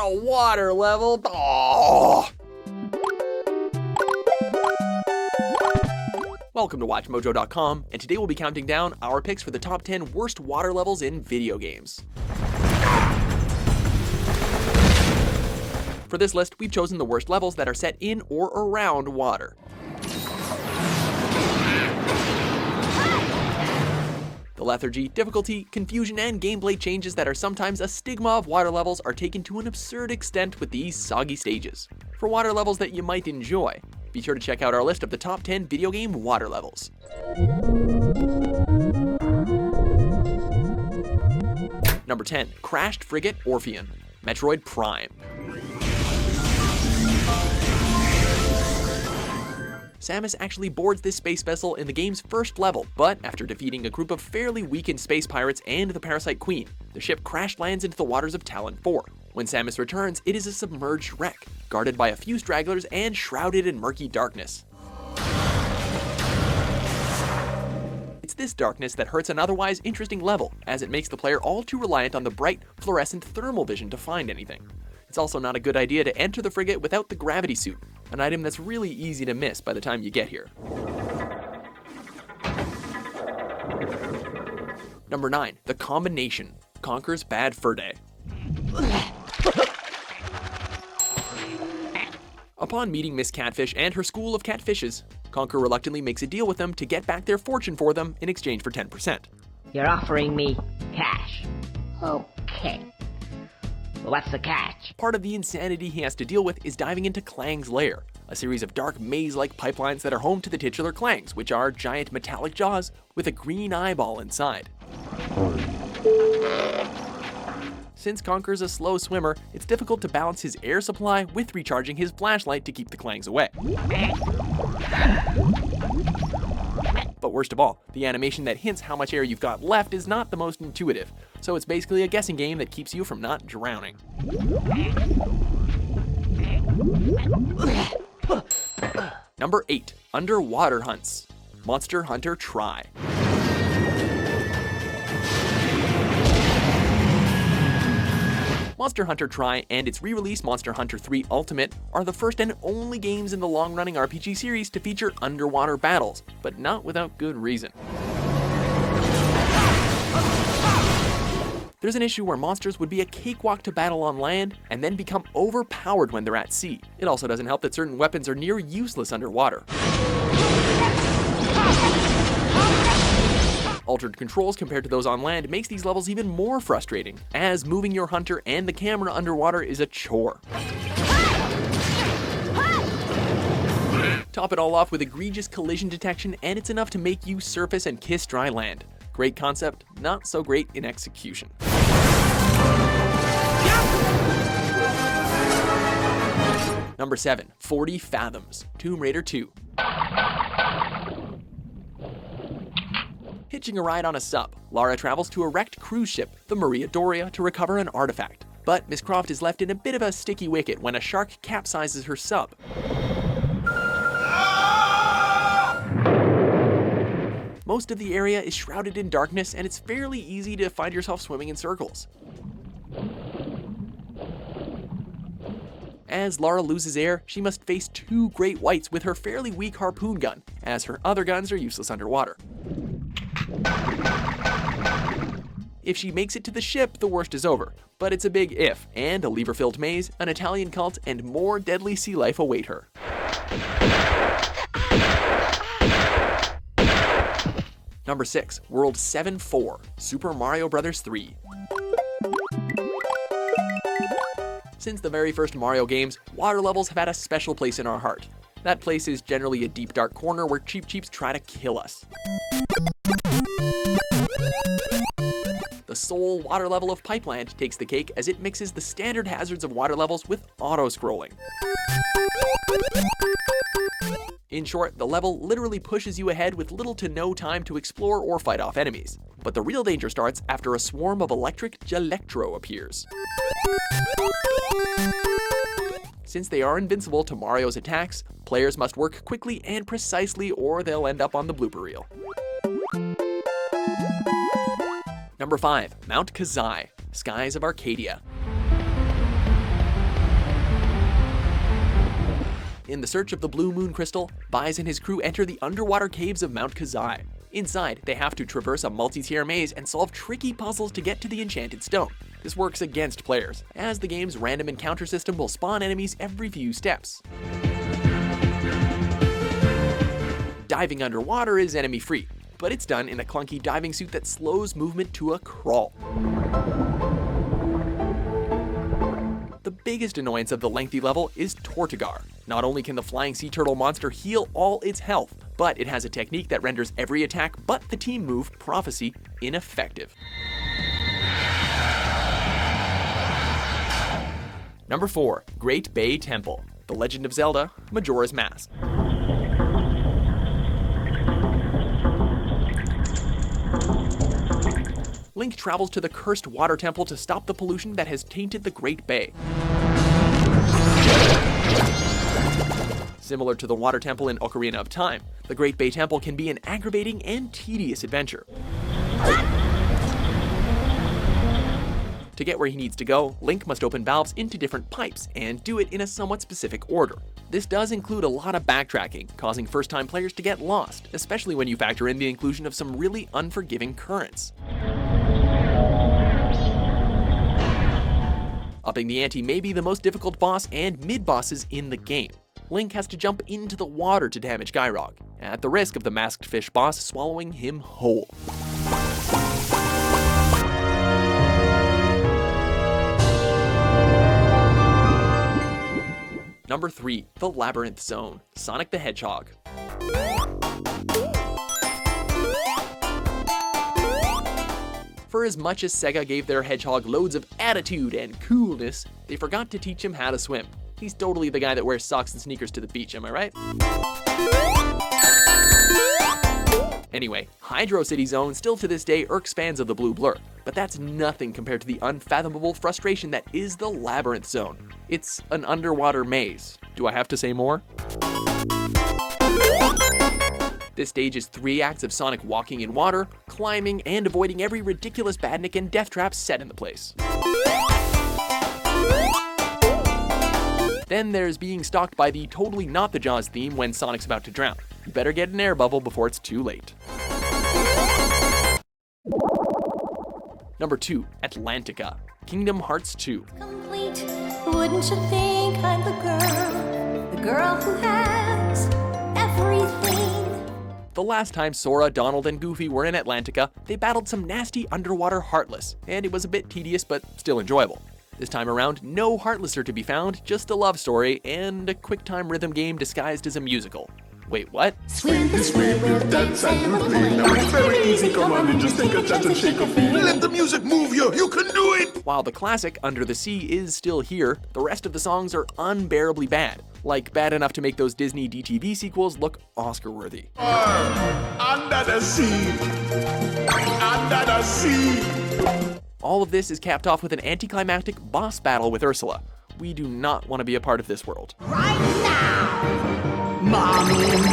a water level. Oh. Welcome to WatchMojo.com, and today we'll be counting down our picks for the top 10 worst water levels in video games. For this list, we've chosen the worst levels that are set in or around water. The lethargy, difficulty, confusion, and gameplay changes that are sometimes a stigma of water levels are taken to an absurd extent with these soggy stages. For water levels that you might enjoy, be sure to check out our list of the top 10 video game water levels. Number 10. Crashed Frigate Orpheon, Metroid Prime. Samus actually boards this space vessel in the game's first level, but after defeating a group of fairly weakened space pirates and the Parasite Queen, the ship crash lands into the waters of Talon 4. When Samus returns, it is a submerged wreck, guarded by a few stragglers and shrouded in murky darkness. It's this darkness that hurts an otherwise interesting level, as it makes the player all too reliant on the bright, fluorescent thermal vision to find anything. It's also not a good idea to enter the frigate without the gravity suit, an item that's really easy to miss by the time you get here. Number 9. The Combination, Conker's Bad Fur Day. Upon meeting Miss Catfish and her school of catfishes, Conker reluctantly makes a deal with them to get back their fortune for them in exchange for 10%. You're offering me cash. Okay. What's the catch? Part of the insanity he has to deal with is diving into Clang's lair, a series of dark maze-like pipelines that are home to the titular Clangs, which are giant metallic jaws with a green eyeball inside. Since Conker's a slow swimmer, it's difficult to balance his air supply with recharging his flashlight to keep the Clangs away. But worst of all, the animation that hints how much air you've got left is not the most intuitive, so it's basically a guessing game that keeps you from not drowning. Number 8. Underwater Hunts, Monster Hunter Tri. Monster Hunter Tri and its re-release Monster Hunter 3 Ultimate are the first and only games in the long-running RPG series to feature underwater battles, but not without good reason. There's an issue where monsters would be a cakewalk to battle on land and then become overpowered when they're at sea. It also doesn't help that certain weapons are near useless underwater. Altered controls compared to those on land makes these levels even more frustrating, as moving your hunter and the camera underwater is a chore. Top it all off with egregious collision detection, and it's enough to make you surface and kiss dry land. Great concept, not so great in execution. Number 7. 40 Fathoms, Tomb Raider 2. Hitching a ride on a sub, Lara travels to a wrecked cruise ship, the Maria Doria, to recover an artifact. But Miss Croft is left in a bit of a sticky wicket when a shark capsizes her sub. Most of the area is shrouded in darkness, and it's fairly easy to find yourself swimming in circles. As Lara loses air, she must face 2 great whites with her fairly weak harpoon gun, as her other guns are useless underwater. If she makes it to the ship, the worst is over, but it's a big if, and a lever-filled maze, an Italian cult, and more deadly sea life await her. Number 6. World 7-4, Super Mario Bros. 3. Since the very first Mario games, water levels have had a special place in our heart. That place is generally a deep dark corner where Cheep Cheeps try to kill us. The sole water level of Pipeland takes the cake as it mixes the standard hazards of water levels with auto-scrolling. In short, the level literally pushes you ahead with little to no time to explore or fight off enemies. But the real danger starts after a swarm of electric Gelectro appears. Since they are invincible to Mario's attacks, players must work quickly and precisely or they'll end up on the blooper reel. Number 5. Mount Kazai, Skies of Arcadia. In the search of the Blue Moon Crystal, Baez and his crew enter the underwater caves of Mount Kazai. Inside, they have to traverse a multi-tier maze and solve tricky puzzles to get to the Enchanted Stone. This works against players, as the game's random encounter system will spawn enemies every few steps. Diving underwater is enemy-free, but it's done in a clunky diving suit that slows movement to a crawl. The biggest annoyance of the lengthy level is Tortugar. Not only can the flying sea turtle monster heal all its health, but it has a technique that renders every attack but the team move, Prophecy, ineffective. Number 4. Great Bay Temple. The Legend of Zelda, Majora's Mask. Link travels to the cursed water temple to stop the pollution that has tainted the Great Bay. Similar to the water temple in Ocarina of Time, the Great Bay Temple can be an aggravating and tedious adventure. To get where he needs to go, Link must open valves into different pipes, and do it in a somewhat specific order. This does include a lot of backtracking, causing first-time players to get lost, especially when you factor in the inclusion of some really unforgiving currents. Upping the ante may be the most difficult boss and mid-bosses in the game. Link has to jump into the water to damage Gyrog, at the risk of the masked fish boss swallowing him whole. Number 3. The Labyrinth Zone, Sonic the Hedgehog. For as much as Sega gave their hedgehog loads of attitude and coolness, they forgot to teach him how to swim. He's totally the guy that wears socks and sneakers to the beach, am I right? Anyway, Hydro City Zone still to this day irks fans of the blue blur, but that's nothing compared to the unfathomable frustration that is the Labyrinth Zone. It's an underwater maze. Do I have to say more? This stage is 3 acts of Sonic walking in water, climbing, and avoiding every ridiculous badnik and death trap set in the place. Then there's being stalked by the totally not the Jaws theme when Sonic's about to drown. You better get an air bubble before it's too late. Number 2. Atlantica, Kingdom Hearts 2. Complete, wouldn't you think I'm the girl who has everything? The last time Sora, Donald, and Goofy were in Atlantica, they battled some nasty underwater Heartless, and it was a bit tedious but still enjoyable. This time around, no Heartless are to be found, just a love story and a quick-time rhythm game disguised as a musical. Wait, what? Swim this way, we'll dance and we'll play. Now it's very easy, come on and just take a chance and shake a feet. Let the music move you, you can do it! While the classic Under the Sea is still here, the rest of the songs are unbearably bad. Like bad enough to make those Disney DTV sequels look Oscar-worthy. Under the sea, under the sea. All of this is capped off with an anticlimactic boss battle with Ursula. We do not want to be a part of this world. Right now! Mommy needs you,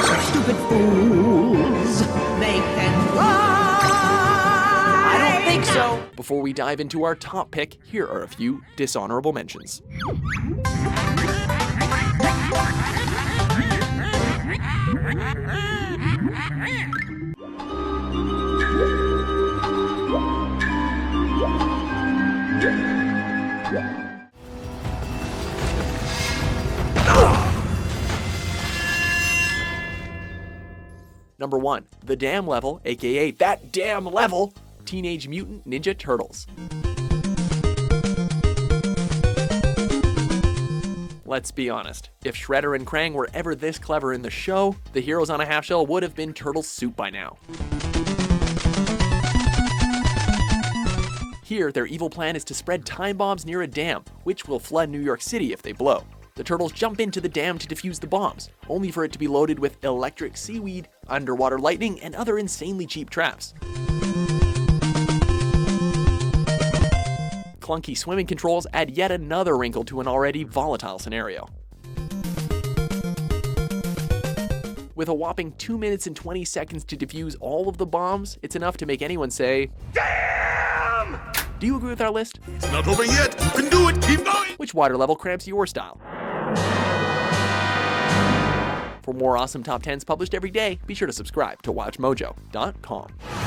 such stupid fools. They can fly. I don't think so. Before we dive into our top pick, here are a few dishonorable mentions. Number 1, the Damn Level, aka That Damn Level, Teenage Mutant Ninja Turtles. Let's be honest, if Shredder and Krang were ever this clever in the show, the heroes on a half shell would have been turtle soup by now. Here, their evil plan is to spread time bombs near a dam, which will flood New York City if they blow. The turtles jump into the dam to defuse the bombs, only for it to be loaded with electric seaweed, underwater lightning, and other insanely cheap traps. Clunky swimming controls add yet another wrinkle to an already volatile scenario. With a whopping 2 minutes and 20 seconds to defuse all of the bombs, it's enough to make anyone say, "Damn!" Do you agree with our list? It's not over yet, you can do it, keep going! Which water level cramps your style? For more awesome top 10s published every day, be sure to subscribe to WatchMojo.com.